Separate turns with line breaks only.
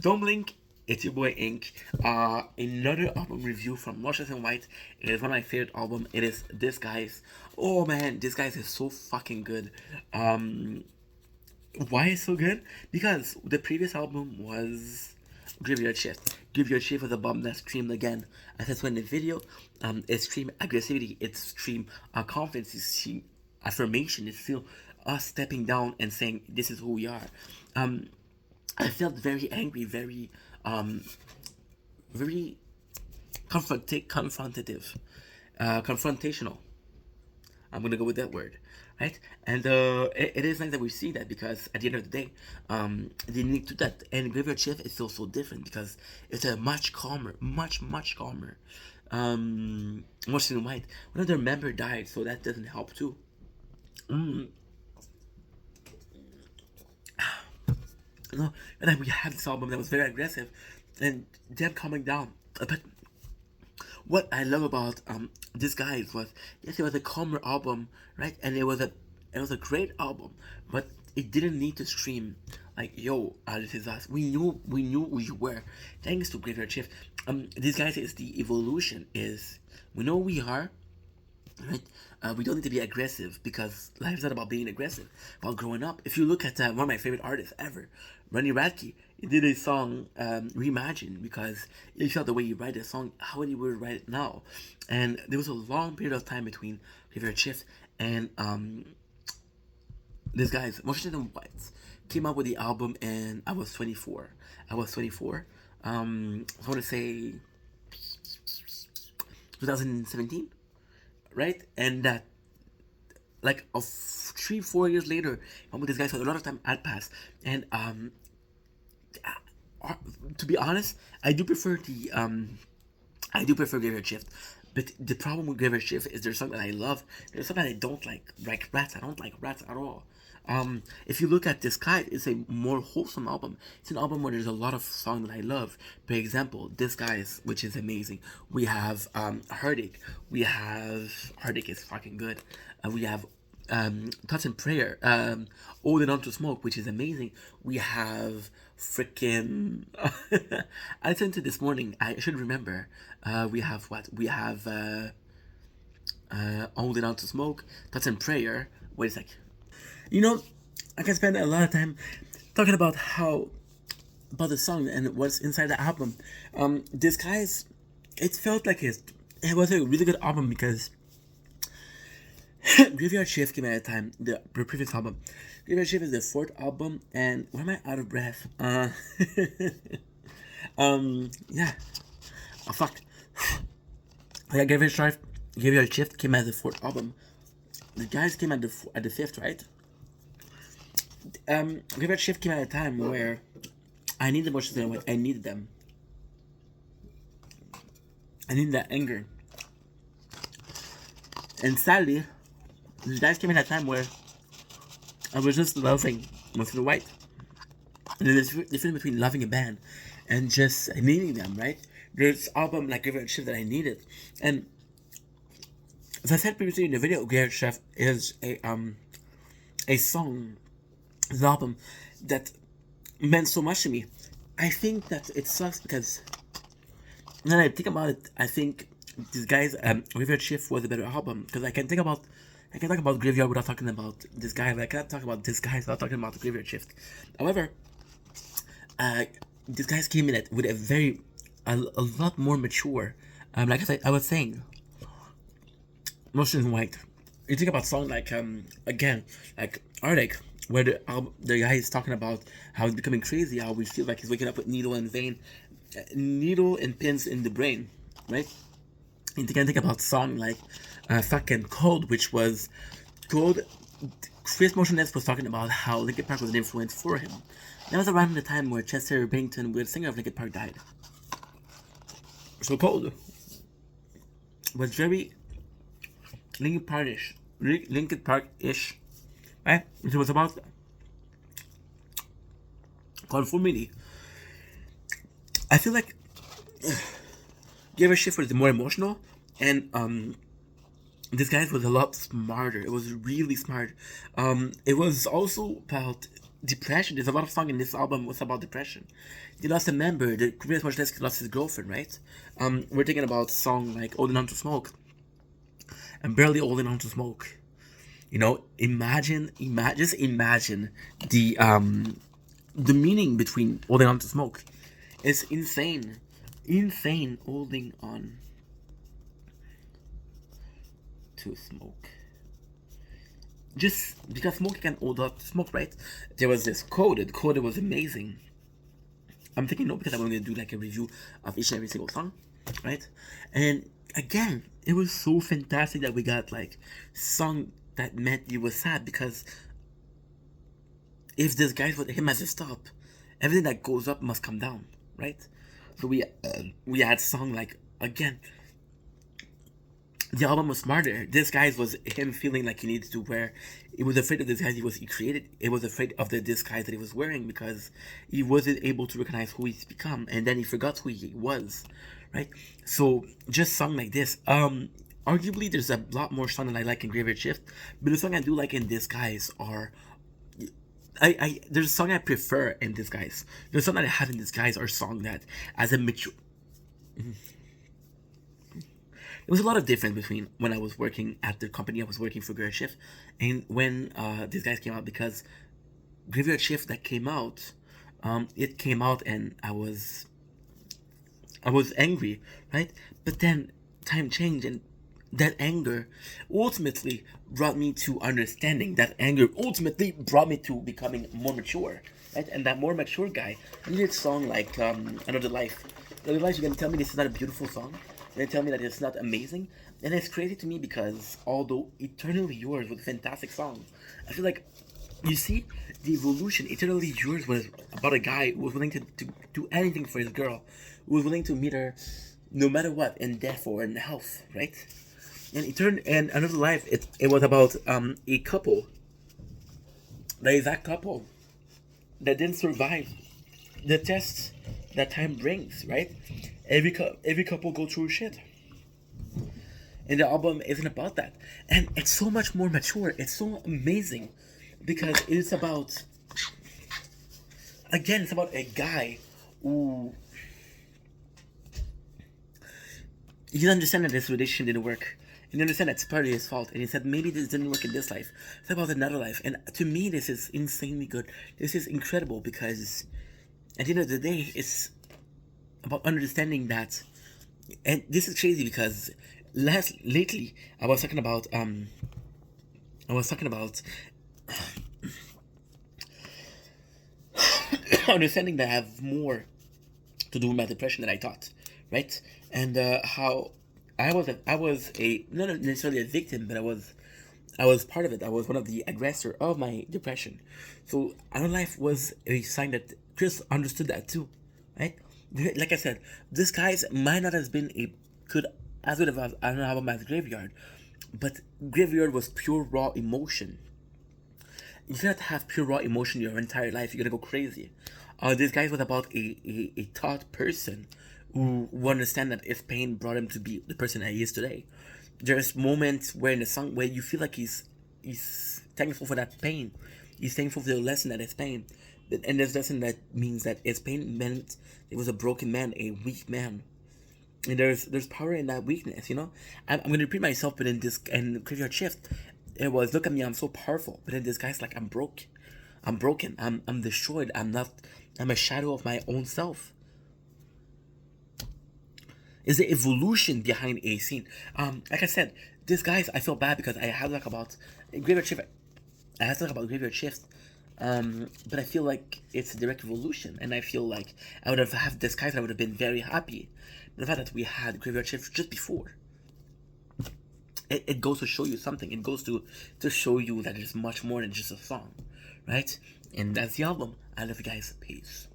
Dome Link, it's your boy Ink. Another album review from Motionless and White. It is one of my favorite albums. It is this guy's. Oh man, this guy's is so fucking good. Um, why is so good? Because the previous album was Graveyard Shift. Graveyard Shift was a bomb that streamed again. As I said in the video, it streamed aggressivity, it streamed confidence, it streamed affirmation. It's still us stepping down and saying this is who we are. Um, I felt very angry, very confrontational. I'm gonna go with that word, right? And it is nice that we see that because at the end of the day, they need to that. And Graveyard Shift is also different because it's a much calmer, much calmer. Much in white. One of their member died, so that doesn't help too. Mm. No, and then we had this album that was very aggressive, and them coming down. But what I love about this guys was yes, it was a calmer album, right? And it was a great album, but it didn't need to stream like yo, this is us. We knew who you were, thanks to Graveyard Shift. These guys is the evolution is we know who we are, right? We don't need to be aggressive because life's not about being aggressive, about growing up. If you look at one of my favorite artists ever, Ronnie Radke, he did a song Reimagine because he felt the way he write a song, how he would write it now. And there was a long period of time between Graveyard Shift and this guy's Motion and Whites came out with the album and I was 24. I was 24. I want to say 2017, right? And that like 3 4 years later, I'm with this guy, so a lot of time had passed, and to be honest, I do prefer Graveyard Shift. But the problem with Graveyard Shift is there's something that I love, there's something that I don't like Rats. I don't like Rats at all. If you look at this guy, it's a more wholesome album. It's an album where there's a lot of songs that I love. For example, this guy's, which is amazing. We have Heartache. We have Heartache is fucking good. We have Thoughts and Prayer. Holding On to Smoke, which is amazing. We have freaking. I listened to this morning. I should remember. We have what? We have Holding On to Smoke, Thoughts and Prayer. Wait a sec. You know, I can spend a lot of time talking about about the song and what's inside the album. This guy's, it felt like it was a really good album because Graveyard Shift came at a time, the previous album. Graveyard Shift is the fourth album, and why am I out of breath? Yeah. Oh, fuck. Yeah, Graveyard Shift came as the fourth album. The guys came at the fifth, right? Graveyard Shift came at a time where I needed emotions and I needed them. I needed that anger. And sadly, these guys came at a time where I was just loving Mr. White. And there's a difference between loving a band and just needing them, right? There's album like Graveyard Shift that I needed. And as I said previously in the video, Graveyard Shift is a song, an album that meant so much to me. I think that it sucks because when I think about it, I think this guy's Graveyard Shift was a better album because I can talk about Graveyard without talking about this guy, but I cannot talk about this guy without talking about the Graveyard Shift. However, this guys came in with a lot more mature. Like I was saying, Motion White. You think about songs like again like Heartache, where the guy is talking about how he's becoming crazy, how we feel like he's waking up with needle and pins in the brain, right? And you can think about song like fucking Cold, which was Cold. Chris Motionless was talking about how Linkin Park was an influence for him. That was around the time where Chester Bennington, the singer of Linkin Park, died. So Cold was very Linkin Park-ish, right? It was about conformity. I feel like Graveyard Shift was more emotional, and this guy was a lot smarter. It was really smart. It was also about depression. There's a lot of song in this album was about depression. He lost a member. The Chris Motionless lost his girlfriend, right? We're thinking about song like "Holding On to Smoke" and "Barely Holding On to Smoke." You know, just imagine the meaning between holding on to smoke. It's insane holding on to smoke. Just because smoke can hold up to smoke, right? There was this quote. The quote was amazing. I'm thinking no, because I'm going to do like a review of each and every single song, right? And again, it was so fantastic that we got like song that meant you were sad, because if this guy with him as a stop, everything that goes up must come down, right? So we had song like, again, the album was smarter. This guy's was him feeling like he needed to wear. He was afraid of the disguise he created. It was afraid of the disguise that he was wearing, because he wasn't able to recognize who he's become, and then he forgot who he was, right? So just song like this. Arguably, there's a lot more song that I like in Graveyard Shift, but the song I do like in Disguise are. There's a song I prefer in Disguise. There's a song that I have in Disguise are song that, as a mature. There was a lot of difference between when I was working at the company I was working for, Graveyard Shift, and when Disguise came out, because Graveyard Shift that came out, it came out and I was angry, right? But then time changed, and that anger ultimately brought me to understanding. That anger ultimately brought me to becoming more mature, right? And that more mature guy needed a song like Another Life. Another Life, you're gonna tell me this is not a beautiful song? You're gonna tell me that it's not amazing? And it's crazy to me, because although Eternally Yours was a fantastic song, I feel like, you see, the evolution. Eternally Yours was about a guy who was willing to do anything for his girl, who was willing to meet her no matter what, in death or in health, right? And Another Life, it was about a couple, the exact couple that didn't survive the tests that time brings, right? Every couple go through shit, and the album isn't about that, and it's so much more mature. It's so amazing, because it's about, again, it's about a guy who, you understand that this relationship didn't work. And you understand that's partly his fault. And he said, maybe this didn't work in this life. It's about another life. And to me, this is insanely good. This is incredible, because at the end of the day, it's about understanding that. And this is crazy, because lately, I was talking about understanding that I have more to do with my depression than I thought, right? And how I was not necessarily a victim, but I was part of it. I was one of the aggressor of my depression. So Our Life was a sign that Chris understood that too, right? Like I said, this guy's might not have been as good of an album as Graveyard, but Graveyard was pure raw emotion. You cannot have pure raw emotion your entire life. You're gonna go crazy. This guy was about a taught person who understand that his pain brought him to be the person that he is today. There's moments where in the song where you feel like he's thankful for that pain. He's thankful for the lesson that his pain. And this lesson that means that his pain meant it was a broken man, a weak man. And there's power in that weakness, you know? I'm going to repeat myself, but in this, and Graveyard Shift, it was, look at me, I'm so powerful. But then this guy's like, I'm broke. I'm broken. I'm destroyed. I'm a shadow of my own self. Is the evolution behind a scene. Like I said, this guy's, I feel bad because I have to talk about Graveyard Shift. I have to talk about Graveyard Shift. But I feel like it's a direct evolution, and I feel like I would have had this guy, I would have been very happy. But the fact that we had Graveyard Shift just before, it goes to show you something. It goes to show you that it's much more than just a song, right? And that's the album. I love you guys. Peace.